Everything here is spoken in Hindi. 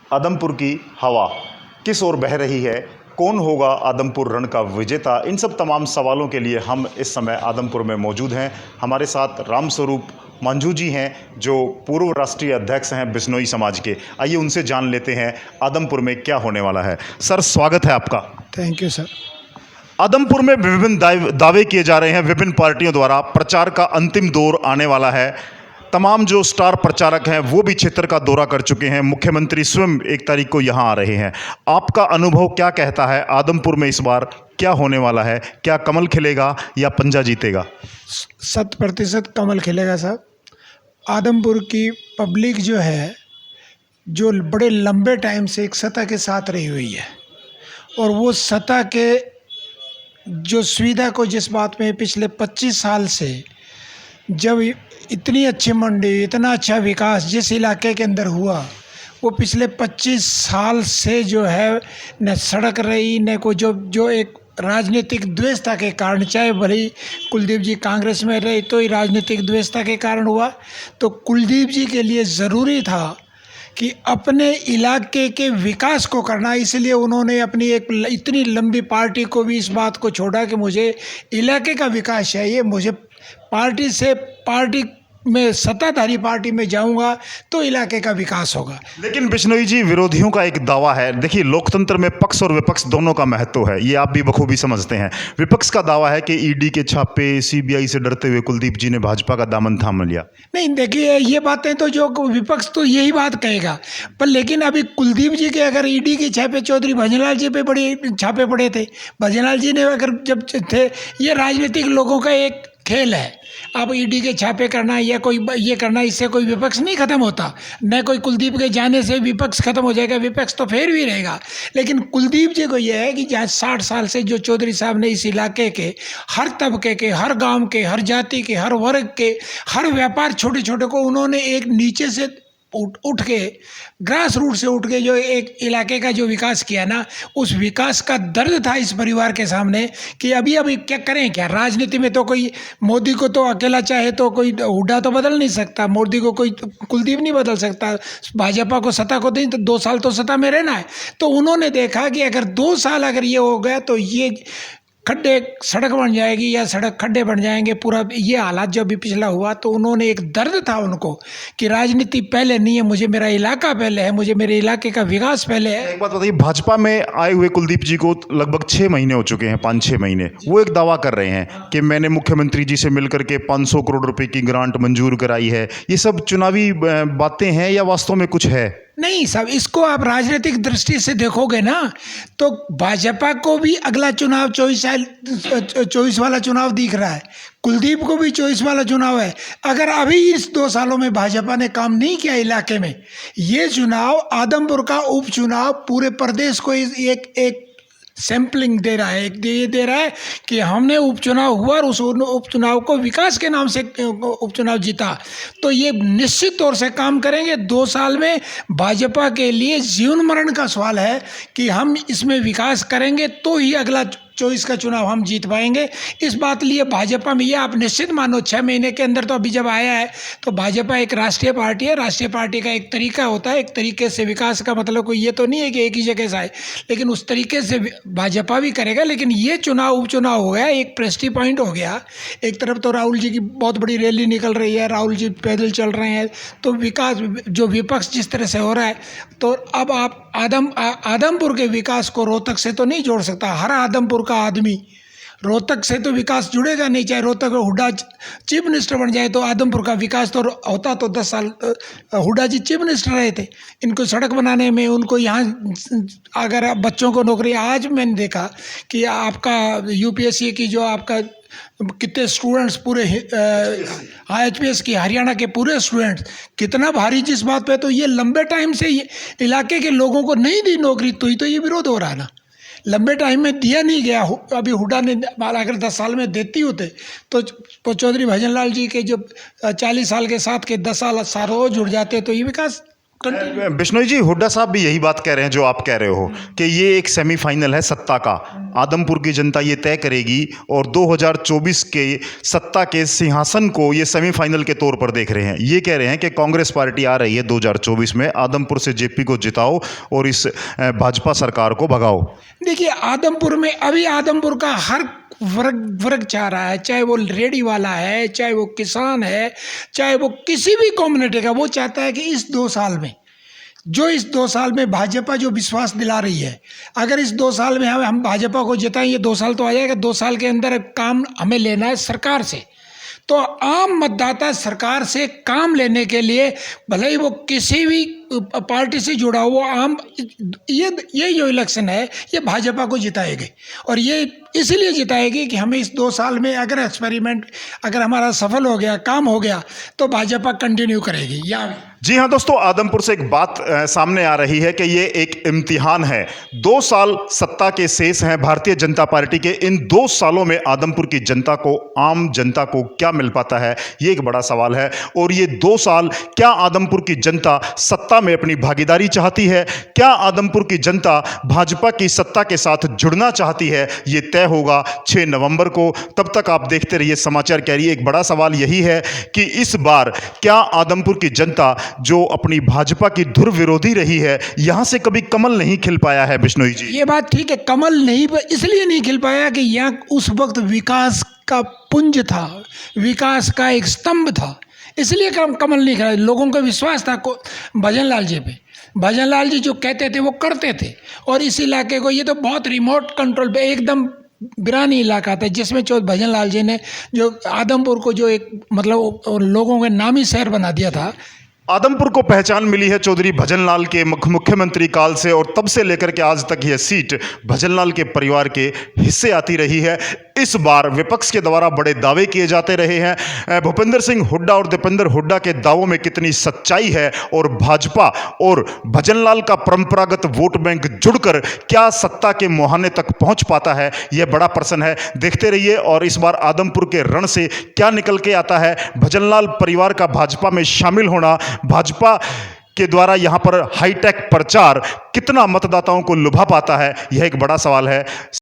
आदमपुर की हवा किस ओर बह रही है, कौन होगा आदमपुर रण का विजेता, इन सब तमाम सवालों के लिए हम इस समय आदमपुर में मौजूद हैं। हमारे साथ रामस्वरूप मंझू जी हैं जो पूर्व राष्ट्रीय अध्यक्ष हैं बिश्नोई समाज के। आइए उनसे जान लेते हैं आदमपुर में क्या होने वाला है। सर, स्वागत है आपका। Thank you sir. आदमपुर में विभिन्न दावे किए जा रहे हैं विभिन्न पार्टियों द्वारा। प्रचार का अंतिम दौर आने वाला है। तमाम जो स्टार प्रचारक हैं वो भी क्षेत्र का दौरा कर चुके हैं। मुख्यमंत्री स्वयं 1 तारीख को यहाँ आ रहे हैं। आपका अनुभव क्या कहता है, आदमपुर में इस बार क्या होने वाला है? क्या कमल खिलेगा या पंजा जीतेगा? 100% कमल खिलेगा साहब। आदमपुर की पब्लिक जो है, जो बड़े लंबे टाइम से एक सत्ता के साथ रही हुई है, और वो सत्ता के जो सुविधा को जिस बात में पिछले 25 साल से जब इतनी अच्छी मंडी, इतना अच्छा विकास जिस इलाके के अंदर हुआ, वो पिछले 25 साल से जो है न सड़क रही, न को जो एक राजनीतिक द्वेषता के कारण, चाहे भले ही कुलदीप जी कांग्रेस में रहे तो ही राजनीतिक द्वेषता के कारण हुआ। तो कुलदीप जी के लिए ज़रूरी था कि अपने इलाके के विकास को करना, इसलिए उन्होंने अपनी एक इतनी लंबी पार्टी को भी इस बात को छोड़ा कि मुझे इलाके का विकास चाहिए, मुझे पार्टी में सत्ताधारी पार्टी में जाऊंगा तो इलाके का विकास होगा। लेकिन बिश्नोई जी, विरोधियों का एक दावा है, देखिए लोकतंत्र में पक्ष और विपक्ष दोनों का महत्व है, ये आप भी बखूबी समझते हैं। विपक्ष का दावा है कि ईडी के छापे, सीबीआई से डरते हुए कुलदीप जी ने भाजपा का दामन थाम लिया। नहीं, देखिए ये बातें तो जो विपक्ष तो यही बात कहेगा, पर लेकिन अभी कुलदीप जी के अगर ईडी के छापे चौधरी भजनलाल जी पे बड़े छापे पड़े थे, भजनलाल जी ने अगर जब थे, ये राजनीतिक लोगों का एक खेल है। अब ईडी के छापे करना या कोई ये करना, इससे कोई विपक्ष नहीं खत्म होता, न कोई कुलदीप के जाने से विपक्ष खत्म हो जाएगा, विपक्ष तो फिर भी रहेगा। लेकिन कुलदीप जी को यह है कि जहाँ 60 साल से जो चौधरी साहब ने इस इलाके के हर तबके के, हर गांव के, हर जाति के, हर वर्ग के, हर व्यापार छोटे छोटे को उन्होंने एक नीचे से उठ के, ग्रास रूट से उठ के जो एक इलाके का जो विकास किया ना, उस विकास का दर्द था इस परिवार के सामने कि अभी क्या करें। क्या राजनीति में तो कोई मोदी को तो अकेला चाहे तो कोई हुड्डा तो बदल नहीं सकता, मोदी को कोई कुलदीप नहीं बदल सकता, भाजपा को सत्ता को नहीं तो 2 साल तो सत्ता में रहना है। तो उन्होंने देखा कि अगर 2 साल अगर ये हो गया तो ये खड्डे सड़क बन जाएगी या सड़क खड्डे बन जाएंगे, पूरा ये हालात जो अभी पिछला हुआ। तो उन्होंने एक दर्द था उनको कि राजनीति पहले नहीं है, मुझे मेरा इलाका पहले है, मुझे मेरे इलाके का विकास पहले है। एक बात बताइए, भाजपा में आए हुए कुलदीप जी को लगभग 6 महीने हो चुके हैं, 5-6 महीने। वो एक दावा कर रहे हैं कि मैंने मुख्यमंत्री जी से मिलकर के 500 करोड़ रुपए की ग्रांट मंजूर कराई है। ये सब चुनावी बातें हैं या वास्तव में कुछ है? नहीं साहब, इसको आप राजनीतिक दृष्टि से देखोगे ना तो भाजपा को भी अगला चुनाव 24 वाला चुनाव दिख रहा है, कुलदीप को भी 24 वाला चुनाव है। अगर अभी इस 2 सालों में भाजपा ने काम नहीं किया इलाके में, ये चुनाव आदमपुर का उपचुनाव पूरे प्रदेश को एक सैम्पलिंग दे रहा है, ये दे रहा है कि हमने उपचुनाव हुआ और उस उपचुनाव को विकास के नाम से उपचुनाव जीता। तो ये निश्चित तौर से काम करेंगे। 2 साल में भाजपा के लिए जीवन मरण का सवाल है कि हम इसमें विकास करेंगे तो ही अगला 24 का चुनाव हम जीत पाएंगे। इस बात लिए भाजपा में ये आप निश्चित मानो 6 महीने के अंदर तो अभी जब आया है तो भाजपा एक राष्ट्रीय पार्टी है। राष्ट्रीय पार्टी का एक तरीका होता है, एक तरीके से विकास का मतलब कोई ये तो नहीं है कि एक ही जगह से आए, लेकिन उस तरीके से भाजपा भी करेगा। लेकिन ये चुनाव उपचुनाव हो गया, एक प्रेस्टी पॉइंट हो गया। एक तरफ तो राहुल जी की बहुत बड़ी रैली निकल रही है, राहुल जी पैदल चल रहे हैं, तो विकास जो विपक्ष जिस तरह से हो रहा है, तो अब आप आदमपुर के विकास को रोहतक से तो नहीं जोड़ सकता। हर आदमपुर का आदमी रोहतक से तो विकास जुड़ेगा नहीं, चाहे रोहतक हुड्डा चीफ मिनिस्टर बन जाए तो आदमपुर का विकास तो होता। तो 10 साल हुड्डा जी चीफ मिनिस्टर रहे थे, इनको सड़क बनाने में, उनको यहाँ अगर बच्चों को नौकरी, आज मैंने देखा कि आपका यूपीएससी की जो आपका कितने स्टूडेंट्स पूरे एचपीएस की हरियाणा के पूरे स्टूडेंट्स कितना भारी जिस बात पे, तो ये लंबे टाइम से ये इलाके के लोगों को नहीं दी नौकरी, तो ये विरोध हो रहा है ना। लंबे टाइम में दिया नहीं गया। अभी हुड्डा ने अगर 10 साल में देती होते तो चौधरी भजनलाल जी के जो 40 साल के साथ के 10 साल सारों जुड़ जाते तो ये विकास बिश्नोई जी, हुड्डा साहब भी यही बात कह रहे हैं जो आप कह रहे हो कि ये एक सेमीफाइनल है सत्ता का। आदमपुर की जनता ये तय करेगी और 2024 के सत्ता के सिंहासन को ये सेमीफाइनल के तौर पर देख रहे हैं। ये कह रहे हैं कि कांग्रेस पार्टी आ रही है 2024 में, आदमपुर से जेपी को जिताओ और इस भाजपा सरकार को भगाओ। देखिए, आदमपुर में अभी आदमपुर का हर वर्ग चाह रहा है, चाहे वो रेडी वाला है, चाहे वो किसान है, चाहे वो किसी भी कम्युनिटी का, वो चाहता है कि इस 2 साल में इस 2 साल में भाजपा जो विश्वास दिला रही है, अगर इस 2 साल में हम भाजपा को जिताएं, ये 2 साल तो आ जाएगा, 2 साल के अंदर काम हमें लेना है सरकार से। तो आम मतदाता सरकार से काम लेने के लिए, भले ही वो किसी भी पार्टी से जुड़ा हुआ आम, ये जो इलेक्शन है ये भाजपा को जिताएगी। और ये इसीलिए जिताएगी कि हमें इस 2 साल में अगर एक्सपेरिमेंट अगर हमारा सफल हो गया, काम हो गया, तो भाजपा कंटिन्यू करेगी। या जी हाँ दोस्तों, आदमपुर से एक बात सामने आ रही है कि ये एक इम्तिहान है। 2 साल सत्ता के शेष हैं भारतीय जनता पार्टी के। इन 2 सालों में आदमपुर की जनता को, आम जनता को क्या मिल पाता है, ये एक बड़ा सवाल है। और ये 2 साल क्या आदमपुर की जनता सत्ता में अपनी भागीदारी चाहती है, क्या आदमपुर की जनता भाजपा की सत्ता के साथ जुड़ना चाहती है, ये तय होगा 6 नवंबर को। तब तक आप देखते रहिए समाचार कैरी। एक बड़ा सवाल यही है कि इस बार क्या आदमपुर की जनता, जो अपनी भाजपा की धुर विरोधी रही है, यहां से कभी कमल नहीं खिल पाया है। बिश्नोई जी, ये बात ठीक है, कमल नहीं इसलिए नहीं खिल पाया कि यहाँ उस वक्त विकास का पुंज था, विकास का एक स्तंभ था, इसलिए कमल नहीं खिला। लोगों का विश्वास था भजन लाल जी पे। भजन लाल जी जो कहते थे वो करते थे। और इस इलाके को, ये तो बहुत रिमोट कंट्रोल पे एकदम बिरानी इलाका था, जिसमें भजन लाल जी ने जो आदमपुर को जो एक मतलब लोगों के नामी शहर बना दिया था। आदमपुर को पहचान मिली है चौधरी भजनलाल के मुख्यमंत्री काल से, और तब से लेकर के आज तक यह सीट भजनलाल के परिवार के हिस्से आती रही है। इस बार विपक्ष के द्वारा बड़े दावे किए जाते रहे हैं। भूपेंद्र सिंह हुड्डा और दीपेंद्र हुड्डा के दावों में कितनी सच्चाई है, और भाजपा और भजनलाल का परंपरागत वोट बैंक जुड़कर क्या सत्ता के मुहाने तक पहुंच पाता है, यह बड़ा प्रश्न है। देखते रहिए और इस बार आदमपुर के रण से क्या निकल के आता है। भजनलाल परिवार का भाजपा में शामिल होना, भाजपा के द्वारा यहां पर हाईटेक प्रचार कितना मतदाताओं को लुभा पाता है, यह एक बड़ा सवाल है।